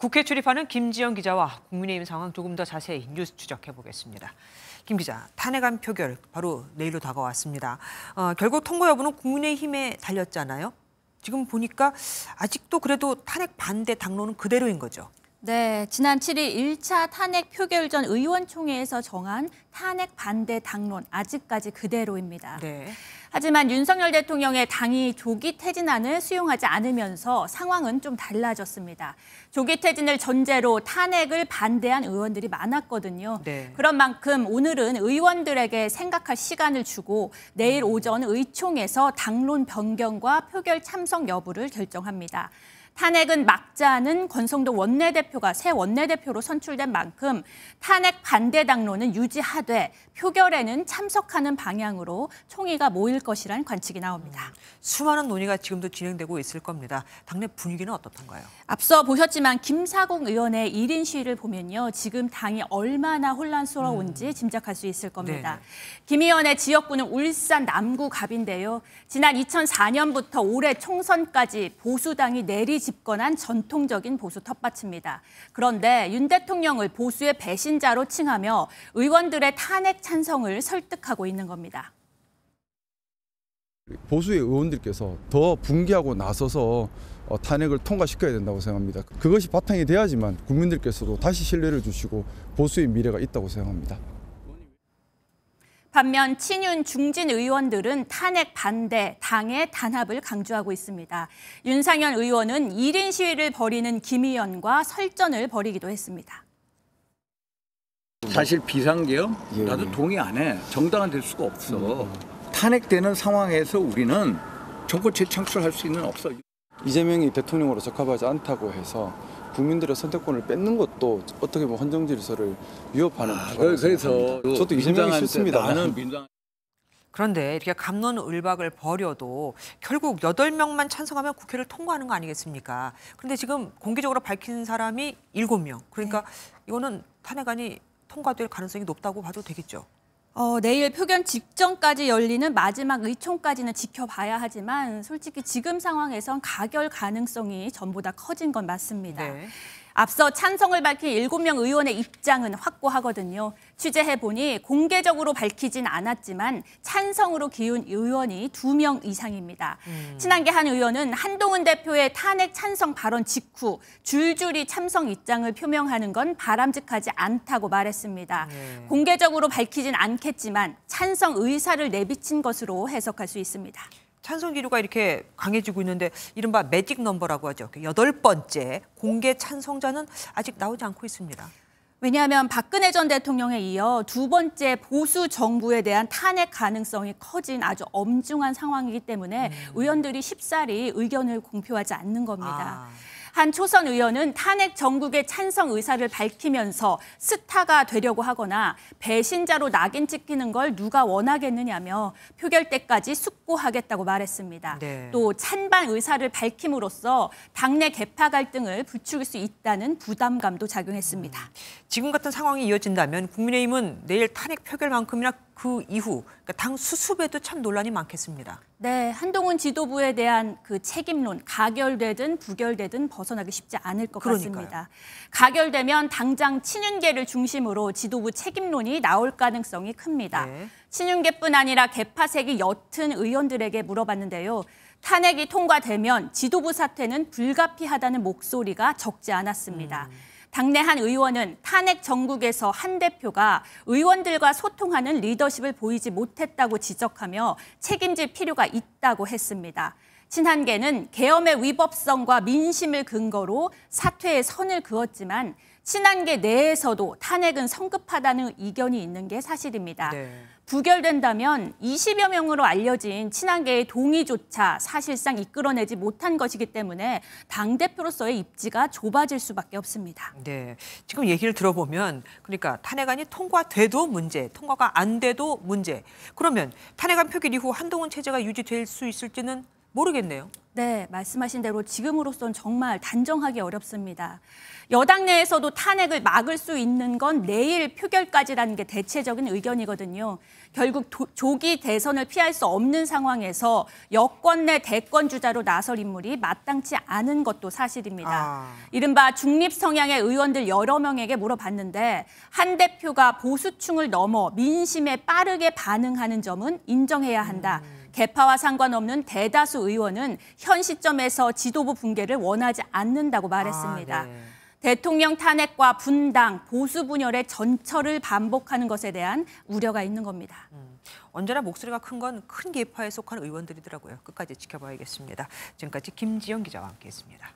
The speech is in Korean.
국회 출입하는 김지영 기자와 국민의힘 상황 조금 더 자세히 뉴스 추적해 보겠습니다. 김 기자, 탄핵안 표결 바로 내일로 다가왔습니다. 결국 통과 여부는 국민의힘에 달렸잖아요. 지금 보니까 아직도 그래도 탄핵 반대 당론은 그대로인 거죠. 네, 지난 7일 1차 탄핵 표결 전 의원총회에서 정한 탄핵 반대 당론 아직까지 그대로입니다. 네. 하지만 윤석열 대통령의 당이 조기 퇴진안을 수용하지 않으면서 상황은 좀 달라졌습니다. 조기 퇴진을 전제로 탄핵을 반대한 의원들이 많았거든요. 네. 그런 만큼 오늘은 의원들에게 생각할 시간을 주고 내일 오전 의총에서 당론 변경과 표결 참석 여부를 결정합니다. 탄핵은 막자는 권성동 원내대표가 새 원내대표로 선출된 만큼 탄핵 반대 당론은 유지하되 표결에는 참석하는 방향으로 총의가 모일 것이라는 관측이 나옵니다. 수많은 논의가 지금도 진행되고 있을 겁니다. 당내 분위기는 어떻던가요? 앞서 보셨지만 김사국 의원의 1인 시위를 보면요. 지금 당이 얼마나 혼란스러운지 짐작할 수 있을 겁니다. 네. 김 의원의 지역구는 울산 남구 갑인데요. 지난 2004년부터 올해 총선까지 보수당이 내리집권한 전통적인 보수 텃밭입니다. 그런데 윤 대통령을 보수의 배신자로 칭하며 의원들의 탄핵 찬성을 설득하고 있는 겁니다. 보수의 의원들께서 더 분개하고 나서서 탄핵을 통과시켜야 된다고 생각합니다. 그것이 바탕이 돼야지만 국민들께서도 다시 신뢰를 주시고 보수의 미래가 있다고 생각합니다. 반면 친윤 중진 의원들은 탄핵 반대, 당의 단합을 강조하고 있습니다. 윤상현 의원은 1인 시위를 벌이는 김 의원과 설전을 벌이기도 했습니다. 사실 비상계엄 나도 동의 안 해. 정당은 될 수가 없어. 탄핵되는 상황에서 우리는 정권 재창출할 수 있는 없어. 이재명이 대통령으로 적합하지 않다고 해서 국민들의 선택권을 뺏는 것도 어떻게 보면 헌정 질서를 위협하는 그래서 저도 이재명이 싫습니다. 나는 민주당. 그런데 이렇게 갑론을박을 벌여도 결국 8명만 찬성하면 국회를 통과하는 거 아니겠습니까? 그런데 지금 공개적으로 밝힌 사람이 7명. 그러니까 이거는 탄핵안이 통과될 가능성이 높다고 봐도 되겠죠. 내일 표결 직전까지 열리는 마지막 의총까지는 지켜봐야 하지만 솔직히 지금 상황에선 가결 가능성이 전보다 커진 건 맞습니다. 네. 앞서 찬성을 밝힌 7명 의원의 입장은 확고하거든요. 취재해보니 공개적으로 밝히진 않았지만 찬성으로 기운 의원이 2명 이상입니다. 친한계 한 의원은 한동훈 대표의 탄핵 찬성 발언 직후 줄줄이 찬성 입장을 표명하는 건 바람직하지 않다고 말했습니다. 공개적으로 밝히진 않겠지만 찬성 의사를 내비친 것으로 해석할 수 있습니다. 찬성 기류가 이렇게 강해지고 있는데 이른바 매직 넘버라고 하죠. 8번째 공개 찬성자는 아직 나오지 않고 있습니다. 왜냐하면 박근혜 전 대통령에 이어 2번째 보수 정부에 대한 탄핵 가능성이 커진 아주 엄중한 상황이기 때문에 의원들이 쉽사리 의견을 공표하지 않는 겁니다. 한 초선 의원은 탄핵 정국의 찬성 의사를 밝히면서 스타가 되려고 하거나 배신자로 낙인 찍히는 걸 누가 원하겠느냐며 표결 때까지 숙고하겠다고 말했습니다. 네. 또 찬반 의사를 밝힘으로써 당내 계파 갈등을 부추길 수 있다는 부담감도 작용했습니다. 지금 같은 상황이 이어진다면 국민의힘은 내일 탄핵 표결만큼이나 그 이후 그러니까 당 수습에도 참 논란이 많겠습니다. 네, 한동훈 지도부에 대한 그 책임론, 가결되든 부결되든 벗어나기 쉽지 않을 것 같습니다. 가결되면 당장 친윤계를 중심으로 지도부 책임론이 나올 가능성이 큽니다. 네. 친윤계뿐 아니라 계파색이 옅은 의원들에게 물어봤는데요. 탄핵이 통과되면 지도부 사퇴는 불가피하다는 목소리가 적지 않았습니다. 당내 한 의원은 탄핵 정국에서 한 대표가 의원들과 소통하는 리더십을 보이지 못했다고 지적하며 책임질 필요가 있다고 했습니다. 친한계는 계엄의 위법성과 민심을 근거로 사퇴의 선을 그었지만 친한계 내에서도 탄핵은 성급하다는 의견이 있는 게 사실입니다. 네. 부결된다면 20여 명으로 알려진 친한계의 동의조차 사실상 이끌어내지 못한 것이기 때문에 당대표로서의 입지가 좁아질 수밖에 없습니다. 네, 지금 얘기를 들어보면 그러니까 탄핵안이 통과돼도 문제, 통과가 안 돼도 문제. 그러면 탄핵안 표결 이후 한동훈 체제가 유지될 수 있을지는 모르겠네요. 네, 말씀하신 대로 지금으로선 정말 단정하기 어렵습니다. 여당 내에서도 탄핵을 막을 수 있는 건 내일 표결까지라는 게 대체적인 의견이거든요. 결국 조기 대선을 피할 수 없는 상황에서 여권 내 대권 주자로 나설 인물이 마땅치 않은 것도 사실입니다. 이른바 중립 성향의 의원들 여러 명에게 물어봤는데 한 대표가 보수층을 넘어 민심에 빠르게 반응하는 점은 인정해야 한다. 계파와 상관없는 대다수 의원은 현 시점에서 지도부 붕괴를 원하지 않는다고 말했습니다. 네. 대통령 탄핵과 분당, 보수 분열의 전철을 반복하는 것에 대한 우려가 있는 겁니다. 언제나 목소리가 큰 건 큰 계파에 속한 의원들이더라고요. 끝까지 지켜봐야겠습니다. 지금까지 김지영 기자와 함께했습니다.